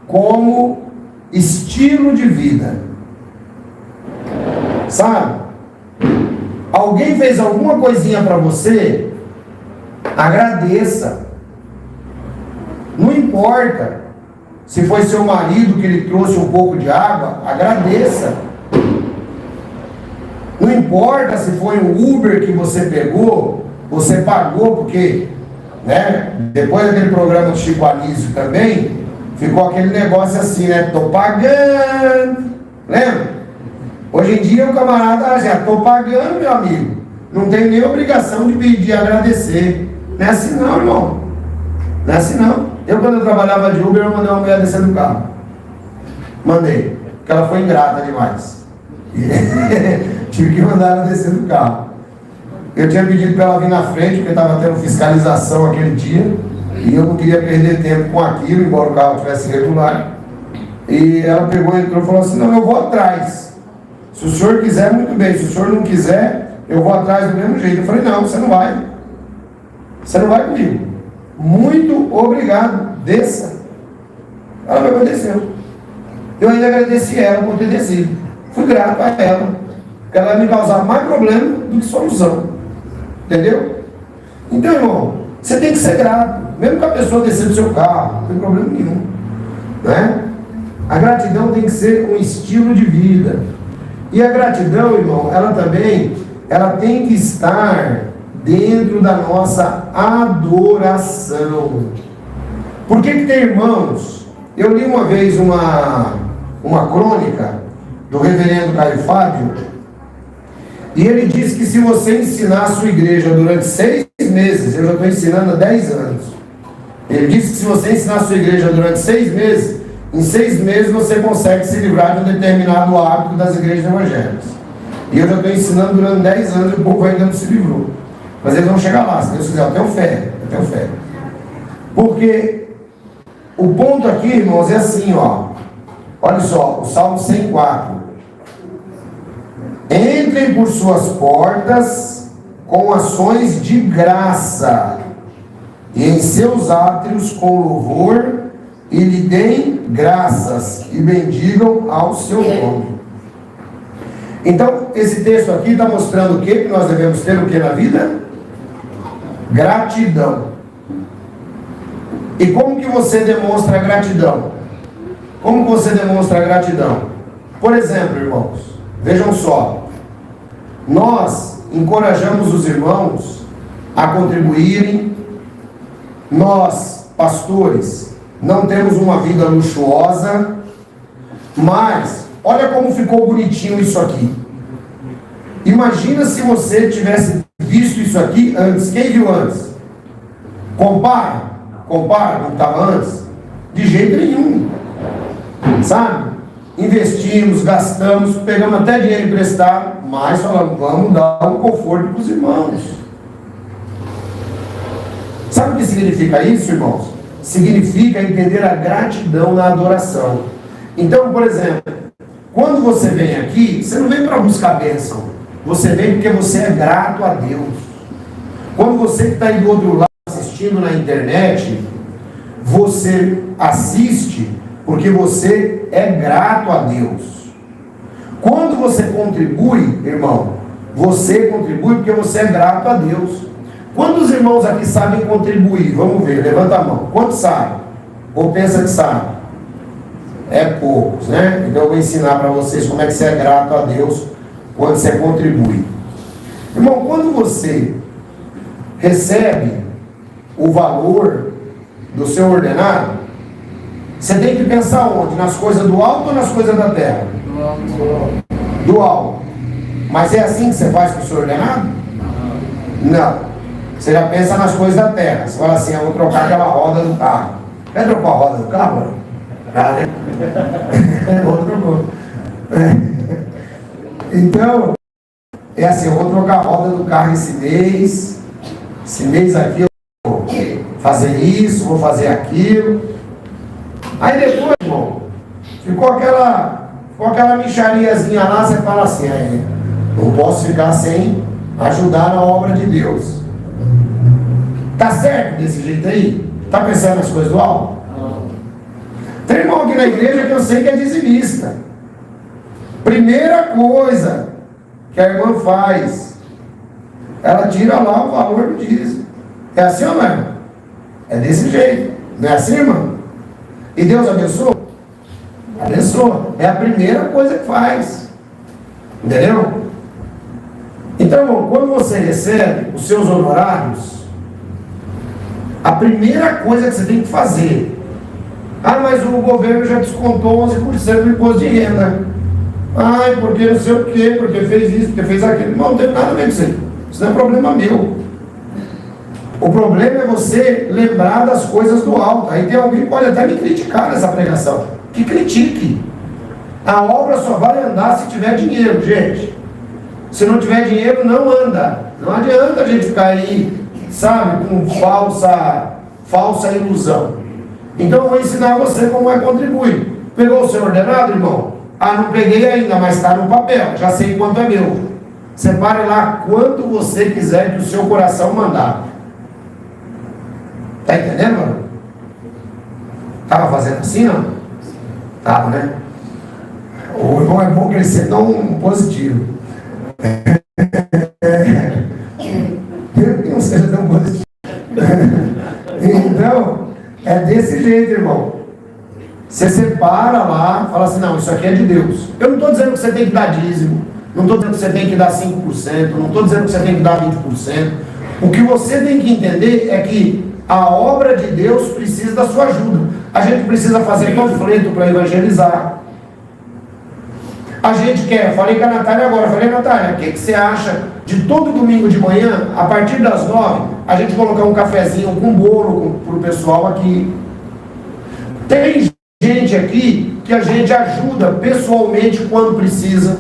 como estilo de vida. Sabe? Alguém fez alguma coisinha para você, agradeça. Não importa se foi seu marido que lhe trouxe um pouco de água, agradeça. Não importa se foi um Uber que você pegou, você pagou, porque, né, depois daquele programa do Chico Anísio também, ficou aquele negócio assim, né? Tô pagando. Lembra? Hoje em dia o camarada já tô pagando, meu amigo. Não tem nem obrigação de pedir, agradecer. Não é assim não, irmão. Não é assim não. Eu, quando eu trabalhava de Uber, eu mandei uma mulher descer do carro. Mandei. Porque ela foi ingrata demais. Tive que mandar ela descer do carro. Eu tinha pedido para ela vir na frente, porque estava tendo fiscalização aquele dia. E eu não queria perder tempo com aquilo, embora o carro tivesse regular. E ela pegou, entrou e falou assim, não, eu vou atrás. Se o senhor quiser, muito bem. Se o senhor não quiser, eu vou atrás do mesmo jeito. Eu falei, não, você não vai. Você não vai comigo. Muito obrigado, desça. Ela me obedeceu. Eu ainda agradeci ela por ter descido. Fui grato a ela, porque ela ia me causar mais problema do que solução. Entendeu? Então, irmão, você tem que ser grato, mesmo que a pessoa descer do seu carro, não tem problema nenhum. Né? A gratidão tem que ser um estilo de vida. E a gratidão, irmão, ela também, ela tem que estar dentro da nossa adoração. Por que tem irmãos? Eu li uma vez uma crônica do reverendo Caio Fábio, e ele disse que se você ensinar a sua igreja durante 6 meses, eu já estou ensinando há 10 anos, ele disse que se você ensinar a sua igreja durante 6 meses, em 6 meses você consegue se livrar de um determinado hábito das igrejas evangélicas. E eu já estou ensinando durante 10 anos e o povo ainda não se livrou. Mas eles vão chegar lá, se Deus quiser, eu tenho fé, eu tenho fé. Porque o ponto aqui, irmãos, é assim, ó. Olha só, o Salmo 104. Entrem por suas portas com ações de graça, e em seus átrios com louvor, e lhe deem graças, e bendigam ao seu nome. Então, esse texto aqui está mostrando o que nós devemos ter o que na vida? Gratidão. E como que você demonstra gratidão? Como que você demonstra gratidão? Por exemplo, irmãos, vejam só, nós encorajamos os irmãos a contribuírem. Nós, pastores, não temos uma vida luxuosa, mas olha como ficou bonitinho isso aqui. Imagina se você tivesse visto isso aqui antes. Quem viu antes? Compara com o que estava antes? De jeito nenhum. Sabe? Investimos, gastamos, pegamos até dinheiro emprestado, mas falamos, vamos dar um conforto para os irmãos. Sabe o que significa isso, irmãos? Significa entender a gratidão na adoração. Então, por exemplo, quando você vem aqui, você não vem para buscar bênção. Você vem porque você é grato a Deus. Quando você que está aí do outro lado assistindo na internet, você assiste porque você é grato a Deus. Quando você contribui, irmão, você contribui porque você é grato a Deus. Quantos irmãos aqui sabem contribuir? Vamos ver, levanta a mão. Quantos sabem? Ou pensa que sabe? É poucos, né? Então eu vou ensinar para vocês como é que você é grato a Deus quando você contribui. Irmão, quando você recebe o valor do seu ordenado, você tem que pensar onde? Nas coisas do alto ou nas coisas da terra? Do alto. Mas é assim que você faz com o seu ordenado? Não. Você já pensa nas coisas da terra. Você fala assim, eu vou trocar aquela roda do carro. Quer trocar a roda do carro? Outro. Então, é assim, eu vou trocar a roda do carro esse mês, esse mês aqui eu vou fazer isso, vou fazer aquilo. Aí depois, irmão, ficou aquela mixariazinha lá, você fala assim, não posso ficar sem ajudar na obra de Deus. Tá certo desse jeito aí? Tá pensando nas coisas do alto? Tem irmão aqui na igreja que eu sei que é dizimista. Primeira coisa que a irmã faz, ela tira lá o valor do dízimo. É assim ou não é? É desse jeito. Não é assim, irmão? E Deus abençoa? Abençoa. É a primeira coisa que faz. Entendeu? Então, irmão, quando você recebe os seus honorários, a primeira coisa que você tem que fazer, mas o governo já descontou 11% do imposto de renda. Porque não sei o quê, porque fez isso, porque fez aquilo. Não tem nada a ver com isso aí. Isso não é problema meu. O problema é você lembrar das coisas do alto. Aí tem alguém que pode até me criticar nessa pregação. Que critique. A obra só vai andar se tiver dinheiro, gente. Se não tiver dinheiro, não anda. Não adianta a gente ficar aí, sabe, com falsa ilusão. Então eu vou ensinar você como é contribuir. Pegou o seu ordenado, irmão? Não peguei ainda, mas está no papel. Já sei quanto é meu. Separe lá quanto você quiser que o seu coração mandar. Tá entendendo, mano? Tava fazendo assim, não? Tava, né? O irmão é bom que ele seja tão positivo. Que não seja tão positivo. Então, é desse jeito, irmão. Você separa lá, fala assim, não, isso aqui é de Deus. Eu não estou dizendo que você tem que dar dízimo, não estou dizendo que você tem que dar 5%, não estou dizendo que você tem que dar 20%. O que você tem que entender é que a obra de Deus precisa da sua ajuda. A gente precisa fazer panfleto para evangelizar. A gente quer, falei com a Natália agora, Natália, o que você acha de todo domingo de manhã, a partir das 9, a gente colocar um cafezinho com bolo para o pessoal aqui? Tem gente aqui que a gente ajuda pessoalmente quando precisa.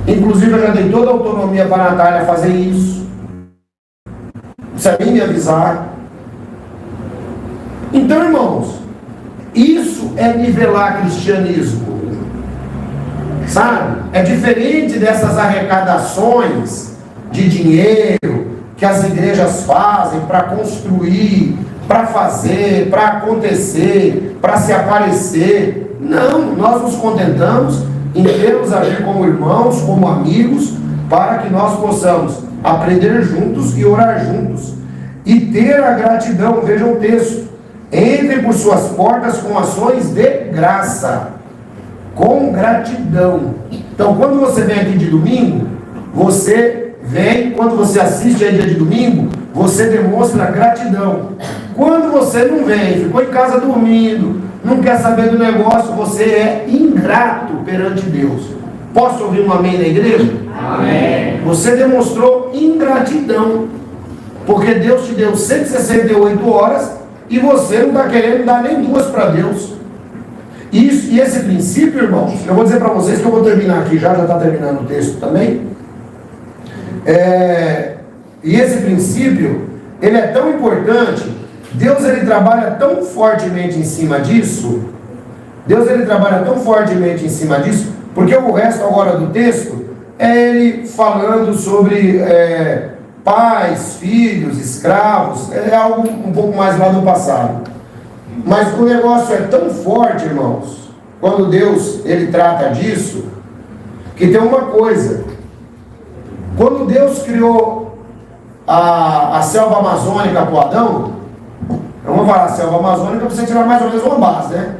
Inclusive eu já dei toda a autonomia para a Natália fazer isso. Precisa nem me avisar. Então, irmãos, isso é nivelar cristianismo. Sabe? É diferente dessas arrecadações de dinheiro que as igrejas fazem para construir, para fazer, para acontecer, para se aparecer. Não, nós nos contentamos em termos agir como irmãos, como amigos, para que nós possamos aprender juntos e orar juntos. E ter a gratidão, vejam o texto, entrem por suas portas com ações de graça, com gratidão. Então, quando você vem aqui de domingo, você vem, quando você assiste aí dia de domingo, você demonstra gratidão. Quando você não vem, ficou em casa dormindo, não quer saber do negócio, você é ingrato perante Deus. Posso ouvir um amém na igreja? Amém. Você demonstrou ingratidão, porque Deus te deu 168 horas e você não está querendo dar nem 2 para Deus. Isso, e esse princípio, irmãos, eu vou dizer para vocês que eu vou terminar aqui, já está terminando o texto também. E esse princípio, ele é tão importante. Deus, ele trabalha tão fortemente em cima disso. Porque o resto agora do texto é ele falando sobre pais, filhos, escravos. É algo um pouco mais lá do passado. Mas o negócio é tão forte, irmãos, quando Deus, ele trata disso, que tem uma coisa. Quando Deus criou a selva amazônica para o Adão, vamos falar selva amazônica para você tirar mais ou menos uma base, né?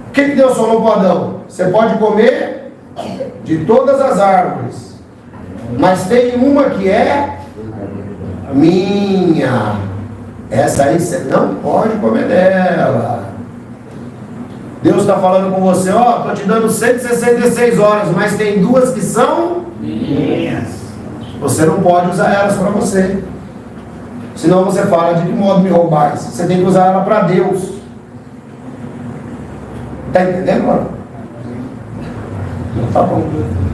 O que Deus falou para o Adão? Você pode comer de todas as árvores, mas tem uma que é minha. Essa aí você não pode comer dela. Deus está falando com você, estou te dando 166 horas, mas tem 2 que são minhas. Você não pode usar elas para você. Senão você fala, de que modo me roubais? Você tem que usar ela para Deus. Está entendendo, mano? Tá bom.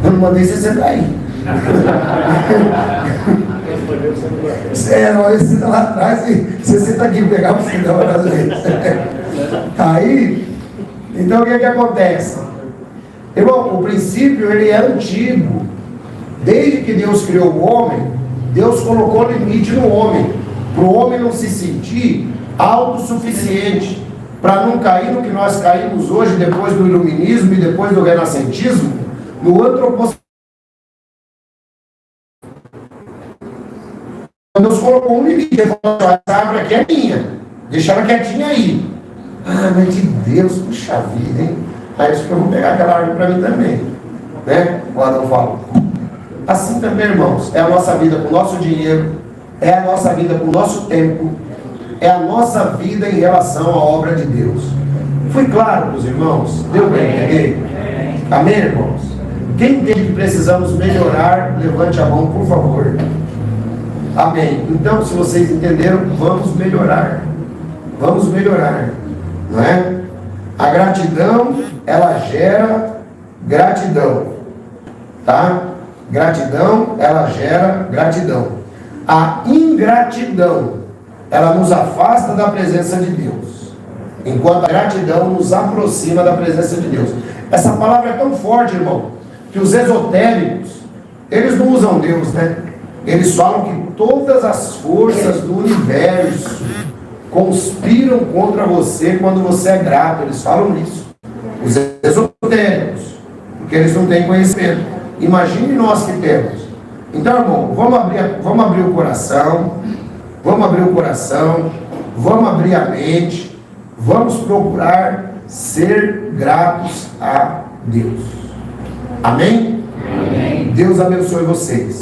Eu não mandei você sentar aí. Olha, você está lá atrás e você senta aqui para pegar o sinal às vezes. Aí, então o que acontece? Irmão, o princípio ele é antigo. Desde que Deus criou o homem, Deus colocou limite no homem, para o homem não se sentir autossuficiente, para não cair no que nós caímos hoje, depois do iluminismo e depois do renascentismo, no antropocentrismo. Deus colocou um limite, ele falou: essa árvore aqui é minha, deixa ela quietinha aí. Ah, mas de Deus, puxa vida, hein? Aí eu vou pegar aquela árvore para mim também, né? O Adão falou. Assim também, irmãos, é a nossa vida com o nosso dinheiro, é a nossa vida com o nosso tempo, é a nossa vida em relação à obra de Deus. Fui claro para os irmãos? Deu bem entender? Amém, irmãos? Quem entende que precisamos melhorar, levante a mão, por favor. Amém. Então, se vocês entenderam, vamos melhorar. Vamos melhorar. Não é? A gratidão, ela gera gratidão. Tá? Gratidão, ela gera gratidão. A ingratidão, ela nos afasta da presença de Deus, enquanto a gratidão nos aproxima da presença de Deus. Essa palavra é tão forte, irmão, que os esotéricos, eles não usam Deus, né? Eles falam que todas as forças do universo conspiram contra você quando você é grato. Eles falam isso. Os esotéricos, porque eles não têm conhecimento. Imagine nós que temos. Então, irmão, vamos abrir o coração, vamos abrir a mente, vamos procurar ser gratos a Deus. Amém? Amém. Deus abençoe vocês.